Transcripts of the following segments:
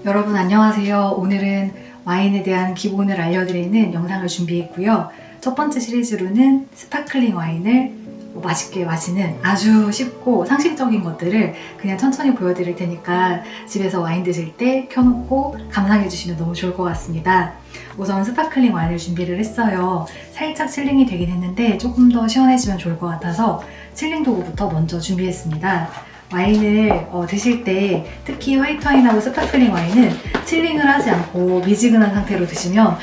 여러분 안녕하세요. 오늘은 와인에 대한 기본을 알려드리는 영상을 준비했고요. 첫 번째 시리즈로는 스파클링 와인을 맛있게 마시는 아주 쉽고 상식적인 것들을 그냥 천천히 보여드릴 테니까 집에서 와인 드실 때 켜놓고 감상해 주시면 너무 좋을 것 같습니다. 우선 스파클링 와인을 준비를 했어요. 살짝 칠링이 되긴 했는데 조금 더 시원해지면 좋을 것 같아서 칠링 도구부터 먼저 준비했습니다. 와인을 드실 때 특히 화이트 와인하고 스파클링 와인은 칠링을 하지 않고 미지근한 상태로 드시면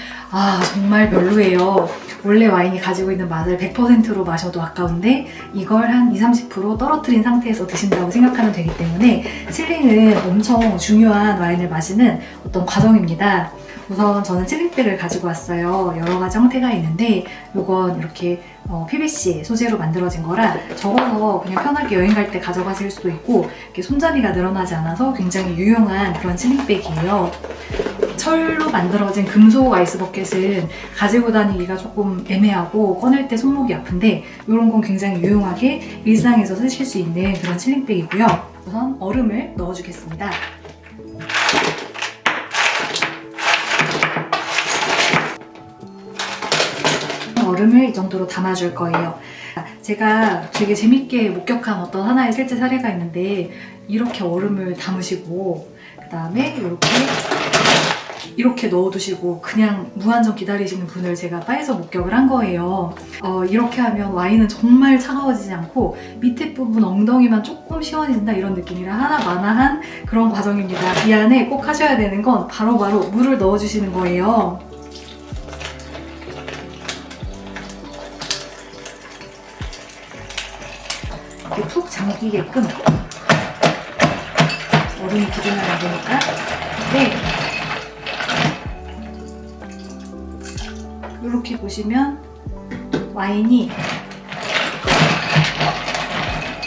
정말 별로예요. 원래 와인이 가지고 있는 맛을 100%로 마셔도 아까운데 이걸 한 20-30% 떨어뜨린 상태에서 드신다고 생각하면 되기 때문에 칠링은 엄청 중요한 와인을 마시는 어떤 과정입니다. 우선 저는 칠링백을 가지고 왔어요. 여러 가지 형태가 있는데 이건 이렇게 PVC 소재로 만들어진 거라 적어서 그냥 편하게 여행 갈 때 가져가실 수도 있고 이렇게 손잡이가 늘어나지 않아서 굉장히 유용한 그런 칠링백이에요. 철로 만들어진 금속 아이스버켓은 가지고 다니기가 조금 애매하고 꺼낼 때 손목이 아픈데 이런 건 굉장히 유용하게 일상에서 쓰실 수 있는 그런 칠링백이고요. 우선 얼음을 넣어주겠습니다. 얼음을 이 정도로 담아줄 거예요. 제가 되게 재밌게 목격한 어떤 하나의 실제 사례가 있는데 이렇게 얼음을 담으시고 그 다음에 이렇게 넣어두시고 그냥 무한정 기다리시는 분을 제가 바에서 목격을 한 거예요. 이렇게 하면 와인은 정말 차가워지지 않고 밑에 부분 엉덩이만 조금 시원해진다 이런 느낌이라 하나마나한 그런 과정입니다. 이 안에 꼭 하셔야 되는 건 바로바로 물을 넣어주시는 거예요. 이렇게 푹 잠기게끔 얼음이 기르면 안 되니까. 네. 이렇게 보시면 와인이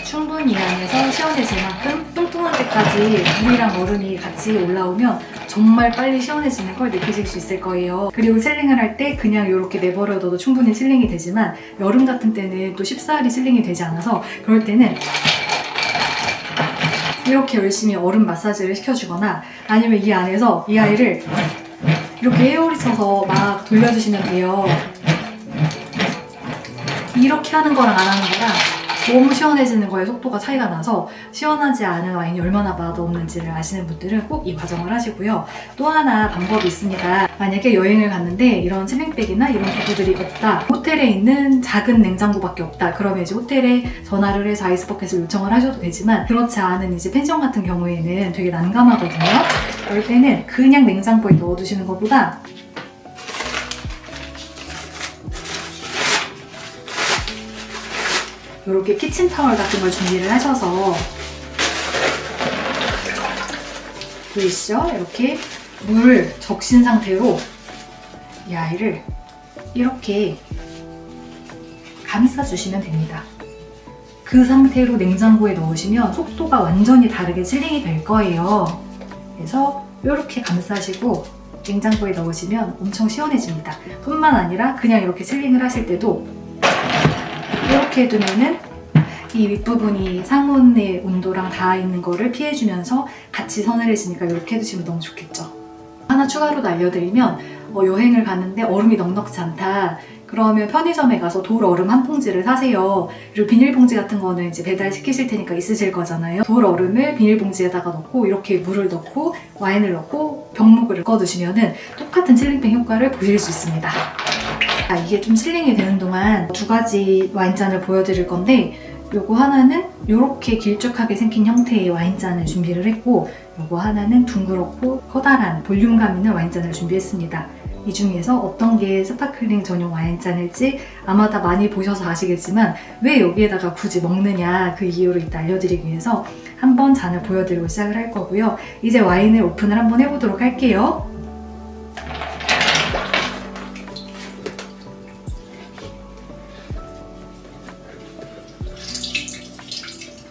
충분히 이 안에서 시원해질 만큼 뚱뚱한 때까지 물이랑 얼음이 같이 올라오면 정말 빨리 시원해지는 걸 느끼실 수 있을 거예요. 그리고 칠링을 할 때 그냥 이렇게 내버려둬도 충분히 칠링이 되지만 여름 같은 때는 또 쉽사리 칠링이 되지 않아서 그럴 때는 이렇게 열심히 얼음 마사지를 시켜주거나 아니면 이 안에서 이 아이를 이렇게 헤어리 쳐서 막 돌려주시면 돼요. 이렇게 하는 거랑 안 하는 거랑 너무 시원해지는 거에 속도가 차이가 나서 시원하지 않은 와인이 얼마나 맛없는지를 아시는 분들은 꼭 이 과정을 하시고요. 또 하나 방법이 있습니다. 만약에 여행을 갔는데 이런 칠링백이나 이런 도구들이 없다, 호텔에 있는 작은 냉장고밖에 없다, 그러면 이제 호텔에 전화를 해서 아이스버켓을 요청을 하셔도 되지만 그렇지 않은 이제 펜션 같은 경우에는 되게 난감하거든요. 그럴 때는 그냥 냉장고에 넣어두시는 것보다 이렇게 키친타월 같은 걸 준비를 하셔서 보이시죠? 이렇게 물 적신 상태로 이 아이를 이렇게 감싸주시면 됩니다. 그 상태로 냉장고에 넣으시면 속도가 완전히 다르게 칠링이 될 거예요. 그래서 이렇게 감싸시고 냉장고에 넣으시면 엄청 시원해집니다. 뿐만 아니라 그냥 이렇게 칠링을 하실 때도 이렇게 해두면은 이 윗부분이 상온의 온도랑 닿아 있는 거를 피해주면서 같이 서늘해지니까 이렇게 해두시면 너무 좋겠죠. 하나 추가로 알려드리면 여행을 가는데 얼음이 넉넉지 않다. 그러면 편의점에 가서 돌 얼음 한 봉지를 사세요. 그리고 비닐봉지 같은 거는 이제 배달시키실 테니까 있으실 거잖아요. 돌 얼음을 비닐봉지에다가 넣고 이렇게 물을 넣고 와인을 넣고 병목을 꺼두시면은 똑같은 칠링백 효과를 보실 수 있습니다. 이게 좀 칠링이 되는 동안 두 가지 와인잔을 보여드릴 건데 요거 하나는 이렇게 길쭉하게 생긴 형태의 와인잔을 준비를 했고 요거 하나는 둥그렇고 커다란 볼륨감 있는 와인잔을 준비했습니다. 이 중에서 어떤 게 스파클링 전용 와인잔일지 아마 다 많이 보셔서 아시겠지만 왜 여기에다가 굳이 먹느냐 그 이유를 이따 알려드리기 위해서 한번 잔을 보여드리고 시작을 할 거고요. 이제 와인을 오픈을 한번 해보도록 할게요.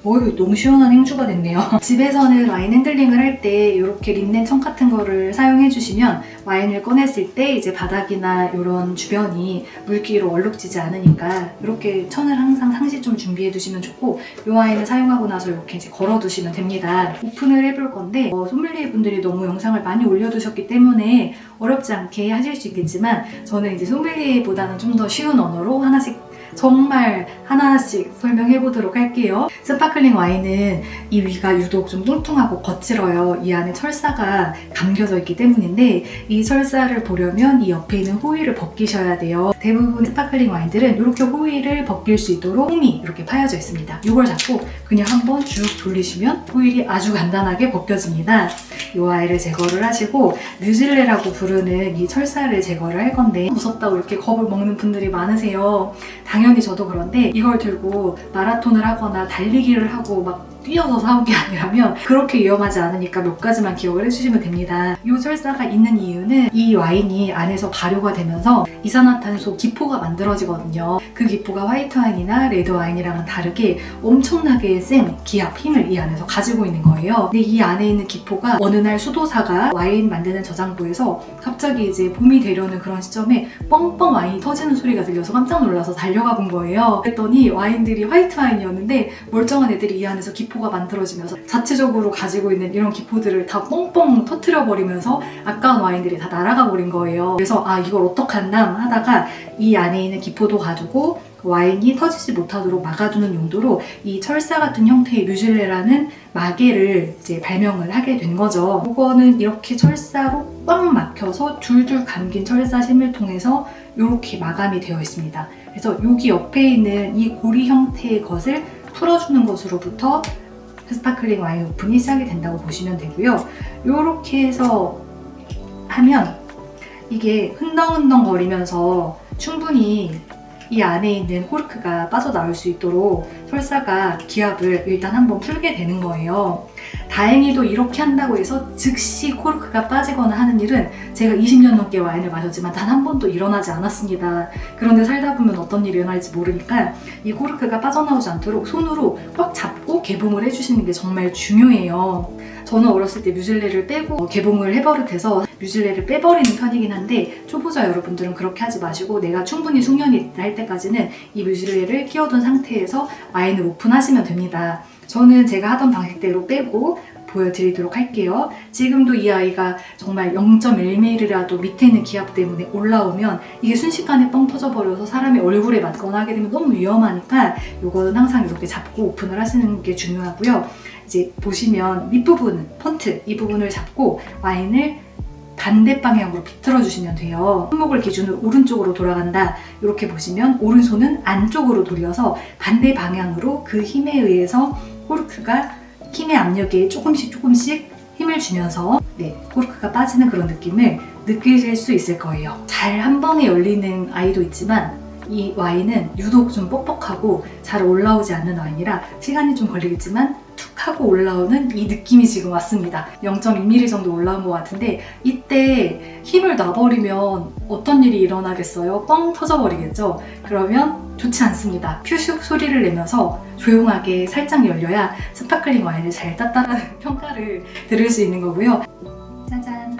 어휴, 너무 시원한 행주가 됐네요. 집에서는 와인 핸들링을 할 때 이렇게 린넨 청 같은 거를 사용해 주시면 와인을 꺼냈을 때 이제 바닥이나 이런 주변이 물기로 얼룩지지 않으니까 이렇게 천을 항상 상시 좀 준비해 두시면 좋고, 이 와인을 사용하고 나서 이렇게 이제 걸어 두시면 됩니다. 오픈을 해볼 건데 소믈리에 분들이 너무 영상을 많이 올려두셨기 때문에 어렵지 않게 하실 수 있겠지만, 저는 이제 소믈리에보다는 좀 더 쉬운 언어로 하나씩 정말 하나하나씩 설명해 보도록 할게요. 스파클링 와인은 이 위가 유독 좀 뚱뚱하고 거칠어요. 이 안에 철사가 감겨져 있기 때문인데, 이 철사를 보려면 이 옆에 있는 호일을 벗기셔야 돼요. 대부분 스파클링 와인들은 이렇게 호일을 벗길 수 있도록 홈이 이렇게 파여져 있습니다. 이걸 잡고 그냥 한번 쭉 돌리시면 호일이 아주 간단하게 벗겨집니다. 이 아이를 제거를 하시고, 뮤질레라고 부르는 이 철사를 제거를 할 건데, 무섭다고 이렇게 겁을 먹는 분들이 많으세요. 당연히 저도 그런데 이걸 들고 마라톤을 하거나 달리기를 하고 막 뛰어서 사온 게 아니라면 그렇게 위험하지 않으니까 몇 가지만 기억을 해주시면 됩니다. 이 철사가 있는 이유는 이 와인이 안에서 발효가 되면서 이산화탄소 기포가 만들어지거든요. 그 기포가 화이트 와인이나 레드 와인이랑은 다르게 엄청나게 센 기압, 힘을 이 안에서 가지고 있는 거예요. 근데 이 안에 있는 기포가 어느 날 수도사가 와인 만드는 저장고에서 갑자기 이제 봄이 되려는 그런 시점에 뻥뻥 와인이 터지는 소리가 들려서 깜짝 놀라서 달려가 본 거예요. 그랬더니 와인들이 화이트 와인이었는데 멀쩡한 애들이 이 안에서 기포가 만들어지면서 자체적으로 가지고 있는 이런 기포들을 다 뻥뻥 터트려 버리면서 아까운 와인들이 다 날아가 버린 거예요. 그래서 이걸 어떡한담 하다가 이 안에 있는 기포도 가지고 와인이 터지지 못하도록 막아두는 용도로 이 철사 같은 형태의 뮤질레라는 마개를 이제 발명을 하게 된 거죠. 이거는 이렇게 철사로 꽉 막혀서 줄줄 감긴 철사 심을 통해서 이렇게 마감이 되어 있습니다. 그래서 여기 옆에 있는 이 고리 형태의 것을 풀어주는 것으로부터 스파클링 와인 오픈이 시작이 된다고 보시면 되고요. 이렇게 해서 하면 이게 흔덩흔덩 거리면서 충분히 이 안에 있는 코르크가 빠져나올 수 있도록 철사가 기압을 일단 한번 풀게 되는 거예요. 다행히도 이렇게 한다고 해서 즉시 코르크가 빠지거나 하는 일은 제가 20년 넘게 와인을 마셨지만 단 한 번도 일어나지 않았습니다. 그런데 살다 보면 어떤 일이 일어날지 모르니까 이 코르크가 빠져나오지 않도록 손으로 꽉 잡고 개봉을 해주시는 게 정말 중요해요. 저는 어렸을 때 뮤질레를 빼고 개봉을 해버릇해서 뮤질레를 빼버리는 편이긴 한데, 초보자 여러분들은 그렇게 하지 마시고 내가 충분히 숙련이 할 때까지는 이 뮤질레를 끼워둔 상태에서 와인을 오픈하시면 됩니다. 저는 제가 하던 방식대로 빼고 보여드리도록 할게요. 지금도 이 아이가 정말 0.1mm라도 밑에 있는 기압 때문에 올라오면 이게 순식간에 뻥 터져버려서 사람의 얼굴에 맞거나 하게 되면 너무 위험하니까 이거는 항상 이렇게 잡고 오픈을 하시는 게 중요하고요. 이제 보시면 밑부분, 폰트 이 부분을 잡고 와인을 반대 방향으로 비틀어 주시면 돼요. 손목을 기준으로 오른쪽으로 돌아간다. 이렇게 보시면 오른손은 안쪽으로 돌려서 반대 방향으로 그 힘에 의해서 코르크가 힘의 압력에 조금씩 힘을 주면서 코르크가 빠지는 그런 느낌을 느끼실 수 있을 거예요. 잘 한 번에 열리는 아이도 있지만 이 와인은 유독 좀 뻑뻑하고 잘 올라오지 않는 와인이라 시간이 좀 걸리겠지만 툭 하고 올라오는 이 느낌이 지금 왔습니다. 0.2mm 정도 올라온 것 같은데, 이때 힘을 놔버리면 어떤 일이 일어나겠어요? 뻥 터져버리겠죠? 그러면 좋지 않습니다. 퓨슉 소리를 내면서 조용하게 살짝 열려야 스파클링 와인을 잘 땄다라는 평가를 들을 수 있는 거고요. 짜잔!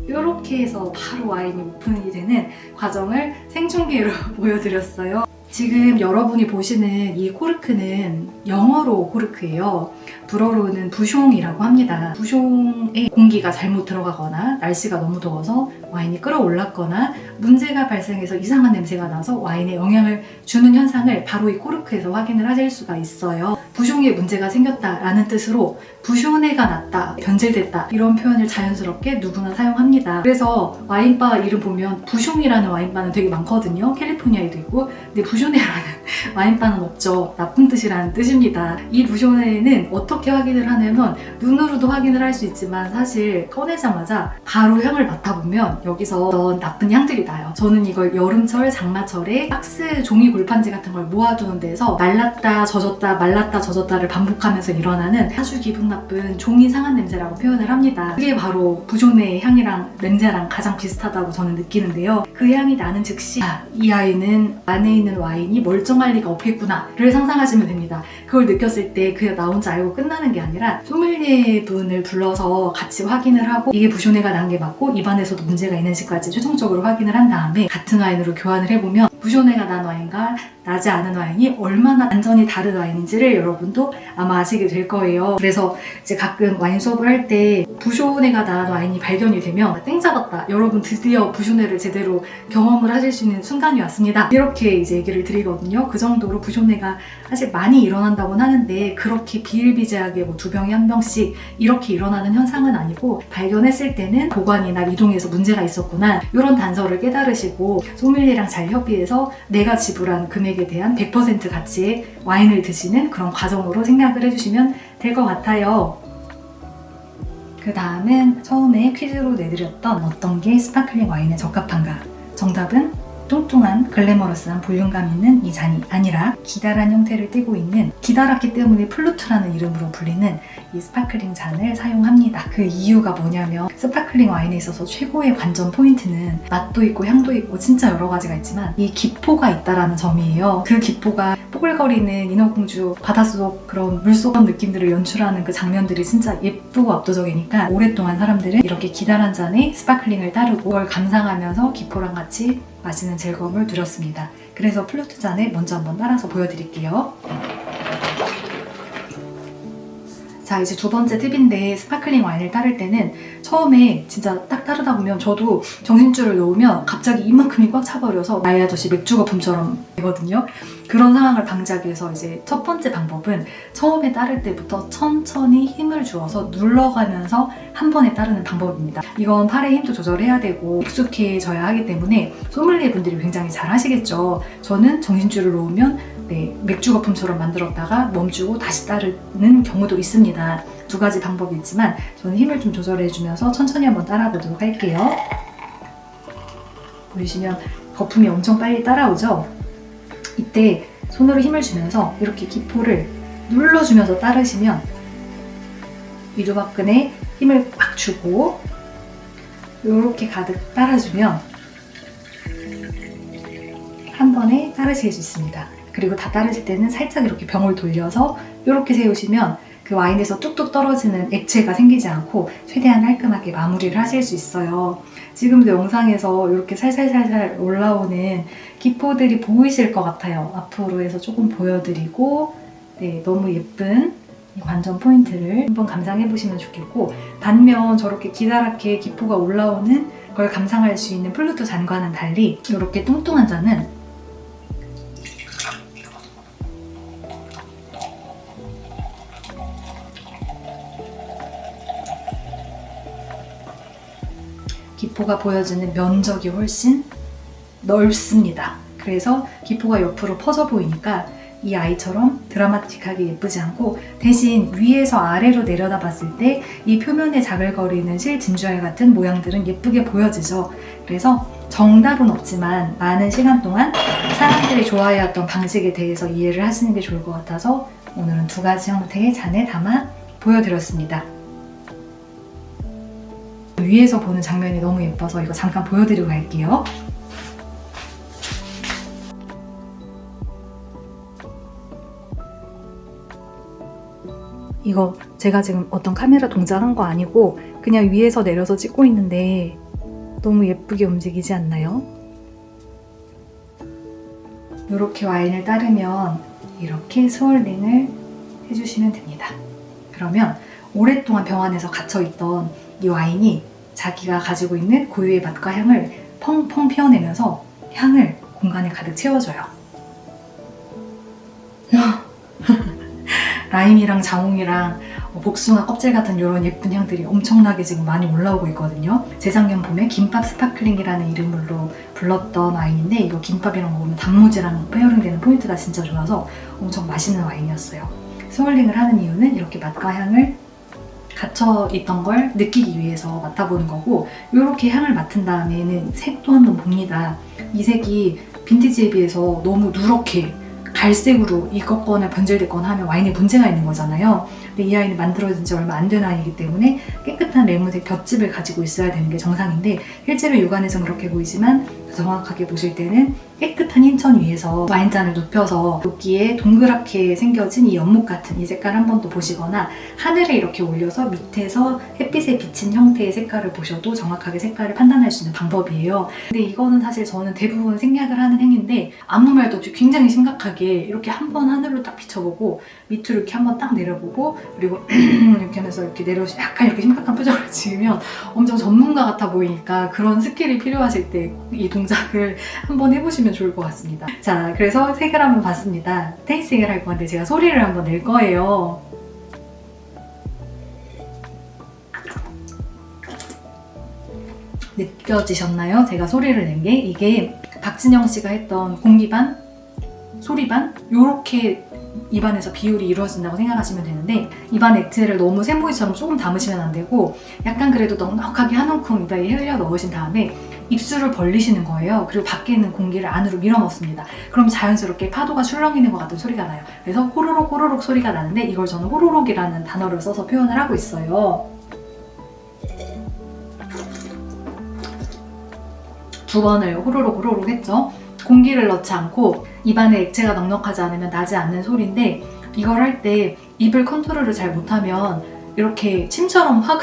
이렇게 해서 바로 와인이 오픈이 되는 과정을 생중계로 보여드렸어요. 지금 여러분이 보시는 이 코르크는 영어로 코르크예요. 불어로는 부숑이라고 합니다. 부숑에 공기가 잘못 들어가거나 날씨가 너무 더워서 와인이 끓어올랐거나 문제가 발생해서 이상한 냄새가 나서 와인에 영향을 주는 현상을 바로 이 코르크에서 확인을 하실 수가 있어요. 부숑에 문제가 생겼다라는 뜻으로 부숑내가 났다, 변질됐다 이런 표현을 자연스럽게 누구나 사용합니다. 그래서 와인바 이름 보면 부숑이라는 와인바는 되게 많거든요. 캘리포니아에도 있고. 근데 부숑네라는 와인바는 없죠. 나쁜 뜻이라는 뜻입니다. 이 부숑네는 어떻게 확인을 하냐면 눈으로도 확인을 할 수 있지만 사실 꺼내자마자 바로 향을 맡아보면 여기서 어떤 나쁜 향들이 나요. 저는 이걸 여름철, 장마철에 박스 종이 골판지 같은 걸 모아두는 데서 말랐다 젖었다 말랐다 젖었다를 반복하면서 일어나는 아주 기분 나쁜 종이 상한 냄새라고 표현을 합니다. 그게 바로 부숑네의 향이랑 냄새랑 가장 비슷하다고 저는 느끼는데요. 그 향이 나는 즉시 이 아이는 안에 있는 와인이 멀쩡할 넘어갈 리가 없겠구나를 상상하시면 됩니다. 그걸 느꼈을 때 그냥 나 혼자 알고 끝나는 게 아니라 소믈리에 분을 불러서 같이 확인을 하고 이게 부쇼네가 난 게 맞고 입안에서도 문제가 있는지까지 최종적으로 확인을 한 다음에 같은 와인으로 교환을 해보면 부쇼네가 난 와인과 나지 않은 와인이 얼마나 완전히 다른 와인인지를 여러분도 아마 아시게 될 거예요. 그래서 이제 가끔 와인 수업을 할 때 부쇼네가 난 와인이 발견이 되면 땡 잡았다. 여러분 드디어 부쇼네를 제대로 경험을 하실 수 있는 순간이 왔습니다. 이렇게 이제 얘기를 드리거든요. 그 정도로 부쇼네가 사실 많이 일어난다고는 하는데 그렇게 비일비재하게 뭐 2병에 1병씩 이렇게 일어나는 현상은 아니고 발견했을 때는 보관이나 이동에서 문제가 있었구나. 이런 단서를 깨달으시고 소믈리에랑 잘 협의해서 내가 지불한 금액에 대한 100% 가치의 와인을 드시는 그런 과정으로 생각을 해주시면 될 것 같아요. 그 다음은 처음에 퀴즈로 내드렸던 어떤 게 스파클링 와인에 적합한가? 정답은 뚱뚱한 글래머러스한 볼륨감 있는 이 잔이 아니라 기다란 형태를 띠고 있는 기다랗기 때문에 플루트라는 이름으로 불리는 이 스파클링 잔을 사용합니다. 그 이유가 뭐냐면 스파클링 와인에 있어서 최고의 관전 포인트는 맛도 있고 향도 있고 진짜 여러 가지가 있지만 이 기포가 있다라는 점이에요. 그 기포가 뽀글거리는 인어공주 바닷속 그런 물속 느낌들을 연출하는 그 장면들이 진짜 예쁘고 압도적이니까 오랫동안 사람들은 이렇게 기다란 잔에 스파클링을 따르고 그걸 감상하면서 기포랑 같이 마시는 즐거움을 누렸습니다. 그래서 플루트 잔을 먼저 한번 따라서 보여드릴게요. 자, 이제 두 번째 팁인데 스파클링 와인을 따를 때는 처음에 진짜 딱 따르다 보면 저도 정신줄을 놓으면 갑자기 이만큼이 꽉 차버려서 나의 아저씨 맥주 거품처럼 되거든요. 그런 상황을 방지하기 위해서 이제 첫 번째 방법은 처음에 따를 때부터 천천히 힘을 주어서 눌러가면서 한 번에 따르는 방법입니다. 이건 팔의 힘도 조절해야 되고 익숙해져야 하기 때문에 소믈리에 분들이 굉장히 잘 하시겠죠. 저는 정신줄을 놓으면 맥주 거품처럼 만들었다가 멈추고 다시 따르는 경우도 있습니다. 두 가지 방법이 있지만 저는 힘을 좀 조절해주면서 천천히 한번 따라보도록 할게요. 보시면 거품이 엄청 빨리 따라오죠? 이때 손으로 힘을 주면서 이렇게 기포를 눌러주면서 따르시면 위로박근에 힘을 꽉 주고 이렇게 가득 따라주면 한 번에 따르실 수 있습니다. 그리고 다 따르실 때는 살짝 이렇게 병을 돌려서 이렇게 세우시면 그 와인에서 뚝뚝 떨어지는 액체가 생기지 않고 최대한 깔끔하게 마무리를 하실 수 있어요. 지금도 영상에서 이렇게 살살살살 올라오는 기포들이 보이실 것 같아요. 앞으로 해서 조금 보여드리고 너무 예쁜 관전 포인트를 한번 감상해 보시면 좋겠고 반면 저렇게 기다랗게 기포가 올라오는 걸 감상할 수 있는 플루트 잔과는 달리 이렇게 뚱뚱한 잔은 기포가 보여지는 면적이 훨씬 넓습니다. 그래서 기포가 옆으로 퍼져 보이니까 이 아이처럼 드라마틱하게 예쁘지 않고 대신 위에서 아래로 내려다 봤을 때 이 표면에 자글거리는 실 진주알 같은 모양들은 예쁘게 보여지죠. 그래서 정답은 없지만 많은 시간 동안 사람들이 좋아해왔던 방식에 대해서 이해를 하시는 게 좋을 것 같아서 오늘은 두 가지 형태의 잔을 담아 보여드렸습니다. 위에서 보는 장면이 너무 예뻐서 이거 잠깐 보여드리고 갈게요. 이거 제가 지금 어떤 카메라 동작한 거 아니고 그냥 위에서 내려서 찍고 있는데 너무 예쁘게 움직이지 않나요? 이렇게 와인을 따르면 이렇게 스월링을 해주시면 됩니다. 그러면 오랫동안 병 안에서 갇혀있던 이 와인이 자기가 가지고 있는 고유의 맛과 향을 펑펑 피워내면서 향을 공간에 가득 채워줘요. 라임이랑 자몽이랑 복숭아 껍질 같은 이런 예쁜 향들이 엄청나게 지금 많이 올라오고 있거든요. 재작년 봄에 김밥 스파클링이라는 이름으로 불렀던 와인인데 이거 김밥이랑 먹으면 단무지랑 페어링되는 포인트가 진짜 좋아서 엄청 맛있는 와인이었어요. 스월링을 하는 이유는 이렇게 맛과 향을 갇혀있던 걸 느끼기 위해서 맡아보는 거고 이렇게 향을 맡은 다음에는 색도 한번 봅니다. 이 색이 빈티지에 비해서 너무 누렇게 갈색으로 익었거나 변질됐거나 하면 와인에 문제가 있는 거잖아요. 근데 이 와인이 만들어진 지 얼마 안 된 와인이기 때문에 깨끗한 레몬색 볏짚을 가지고 있어야 되는 게 정상인데 실제로 육안에서는 그렇게 보이지만 정확하게 보실 때는 깨끗한 인천 위에서 와인잔을 눕혀서 여기에 동그랗게 생겨진 이 연못 같은 이 색깔 한 번 더 보시거나 하늘에 이렇게 올려서 밑에서 햇빛에 비친 형태의 색깔을 보셔도 정확하게 색깔을 판단할 수 있는 방법이에요. 근데 이거는 사실 저는 대부분 생략을 하는 행위인데 아무 말도 없이 굉장히 심각하게 이렇게 한 번 하늘로 딱 비춰보고 밑으로 이렇게 한 번 딱 내려보고 그리고 이렇게 하면서 이렇게 약간 이렇게 심각한 표정을 지으면 엄청 전문가 같아 보이니까 그런 스킬이 필요하실 때 이 동작을 한번 해보시면 좋을 것 같습니다. 자, 그래서 색을 한번 봤습니다. 테이스팅을 할 건데 제가 소리를 한번 낼 거예요. 느껴지셨나요? 제가 소리를 낸 게 이게 박진영 씨가 했던 공기반, 소리반 요렇게 입안에서 비율이 이루어진다고 생각하시면 되는데 입안 액트를 너무 샘보이처럼 조금 담으시면 안 되고 약간 그래도 넉넉하게 한 움큼 입에 흘려 넣으신 다음에 입술을 벌리시는 거예요. 그리고 밖에 있는 공기를 안으로 밀어 넣습니다. 그럼 자연스럽게 파도가 출렁이는 것 같은 소리가 나요. 그래서 호로록 호로록 소리가 나는데 이걸 저는 호로록이라는 단어를 써서 표현을 하고 있어요. 두 번을 호로록 호로록 했죠. 공기를 넣지 않고 입안에 액체가 넉넉하지 않으면 나지 않는 소리인데 이걸 할 때 입을 컨트롤을 잘 못하면 이렇게 침처럼 확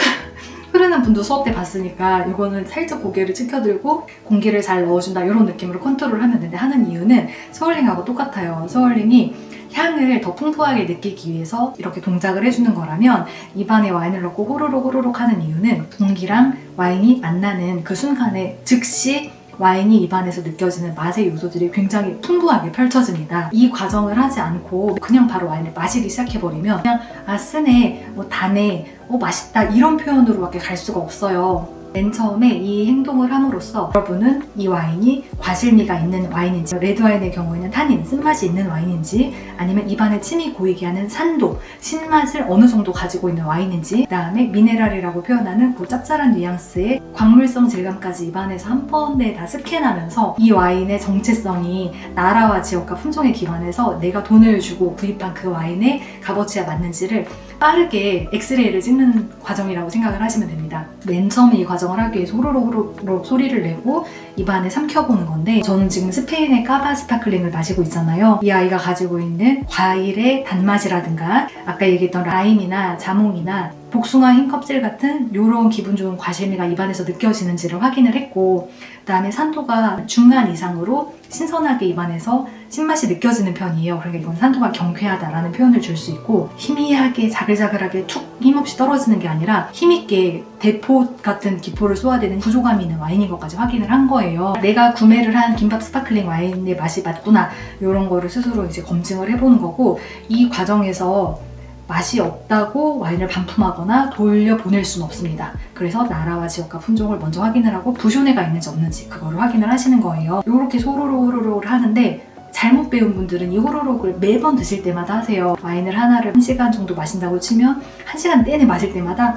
흐르는 분도 수업 때 봤으니까 이거는 살짝 고개를 치켜들고 공기를 잘 넣어준다 이런 느낌으로 컨트롤을 하면 되는데 하는 이유는 스월링하고 똑같아요. 스월링이 향을 더 풍부하게 느끼기 위해서 이렇게 동작을 해주는 거라면 입안에 와인을 넣고 호로록 호로록 하는 이유는 공기랑 와인이 만나는 그 순간에 즉시 와인이 입안에서 느껴지는 맛의 요소들이 굉장히 풍부하게 펼쳐집니다. 이 과정을 하지 않고 그냥 바로 와인을 마시기 시작해버리면 그냥 쓰네, 다네, 맛있다 이런 표현으로밖에 갈 수가 없어요. 맨 처음에 이 행동을 함으로써 여러분은 이 와인이 과실미가 있는 와인인지 레드와인의 경우에는 타닌, 쓴맛이 있는 와인인지 아니면 입안에 침이 고이게 하는 산도, 신맛을 어느 정도 가지고 있는 와인인지 그 다음에 미네랄이라고 표현하는 그 짭짤한 뉘앙스의 광물성 질감까지 입안에서 한 번에 다 스캔하면서 이 와인의 정체성이 나라와 지역과 품종에 기반해서 내가 돈을 주고 구입한 그 와인의 값어치가 맞는지를 빠르게 엑스레이를 찍는 과정이라고 생각을 하시면 됩니다. 맨 처음에 이 과정을 하기 위해서 호로록 소리를 내고 입안에 삼켜보는 건데 저는 지금 스페인의 까바 스파클링을 마시고 있잖아요. 이 아이가 가지고 있는 과일의 단맛이라든가 아까 얘기했던 라임이나 자몽이나 복숭아 흰 껍질 같은 이런 기분 좋은 과실미가 입안에서 느껴지는지를 확인을 했고 그 다음에 산도가 중간 이상으로 신선하게 입안에서 신맛이 느껴지는 편이에요. 그러니까 이건 산도가 경쾌하다라는 표현을 줄 수 있고 희미하게 자글자글하게 툭 힘없이 떨어지는 게 아니라 힘있게 대포 같은 기포를 쏘아대는 구조감이 있는 와인인 것까지 확인을 한 거예요. 내가 구매를 한 김밥 스파클링 와인의 맛이 맞구나 이런 거를 스스로 이제 검증을 해보는 거고 이 과정에서 맛이 없다고 와인을 반품하거나 돌려보낼 수는 없습니다. 그래서 나라와 지역과 품종을 먼저 확인을 하고 부쇼네가 있는지 없는지 그거를 확인을 하시는 거예요. 이렇게 호로록을 하는데 잘못 배운 분들은 이 호로록을 매번 드실 때마다 하세요. 와인을 하나를 1시간 정도 마신다고 치면 1시간 내내 마실 때마다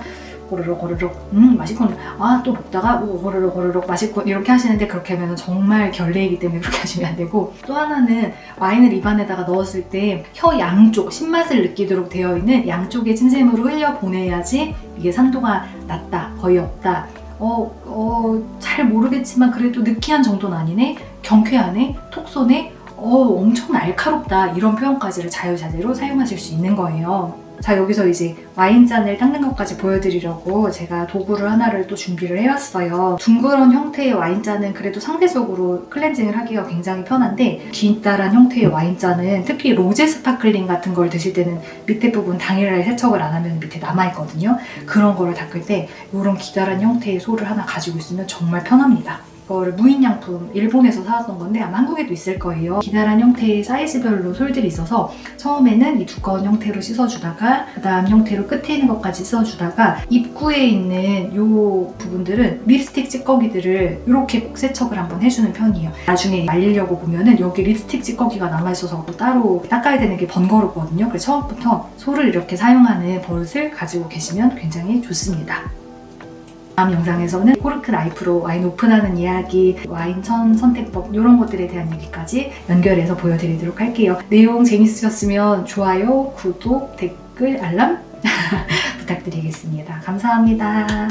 호로록 맛있군, 또 먹다가 호로록 맛있군 이렇게 하시는데 그렇게 하면 정말 결례이기 때문에 그렇게 하시면 안 되고 또 하나는 와인을 입안에다가 넣었을 때 혀 양쪽 신맛을 느끼도록 되어 있는 양쪽의 침샘으로 흘려보내야지 이게 산도가 낮다, 거의 없다, 잘 모르겠지만 그래도 느끼한 정도는 아니네, 경쾌하네, 톡 쏘네, 엄청 날카롭다 이런 표현까지를 자유자재로 사용하실 수 있는 거예요. 자, 여기서 이제 와인잔을 닦는 것까지 보여드리려고 제가 도구를 하나를 또 준비를 해왔어요. 둥그런 형태의 와인잔은 그래도 상대적으로 클렌징을 하기가 굉장히 편한데 기다란 형태의 와인잔은 특히 로제 스파클링 같은 걸 드실 때는 밑에 부분 당일날 세척을 안 하면 밑에 남아있거든요. 그런 거를 닦을 때 이런 기다란 형태의 솔을 하나 가지고 있으면 정말 편합니다. 이거를 무인양품 일본에서 사왔던 건데 아마 한국에도 있을 거예요. 기다란 형태의 사이즈별로 솔들이 있어서 처음에는 이 두꺼운 형태로 씻어주다가 그 다음 형태로 끝에 있는 것까지 씻어주다가 입구에 있는 이 부분들은 립스틱 찌꺼기들을 이렇게 꼭 세척을 한번 해주는 편이에요. 나중에 말리려고 보면은 여기 립스틱 찌꺼기가 남아있어서 따로 닦아야 되는 게 번거롭거든요. 그래서 처음부터 솔을 이렇게 사용하는 버릇을 가지고 계시면 굉장히 좋습니다. 다음 영상에서는 코르크 나이프로 와인 오픈하는 이야기, 와인천 선택법 이런 것들에 대한 얘기까지 연결해서 보여드리도록 할게요. 내용 재밌으셨으면 좋아요, 구독, 댓글, 알람 부탁드리겠습니다. 감사합니다.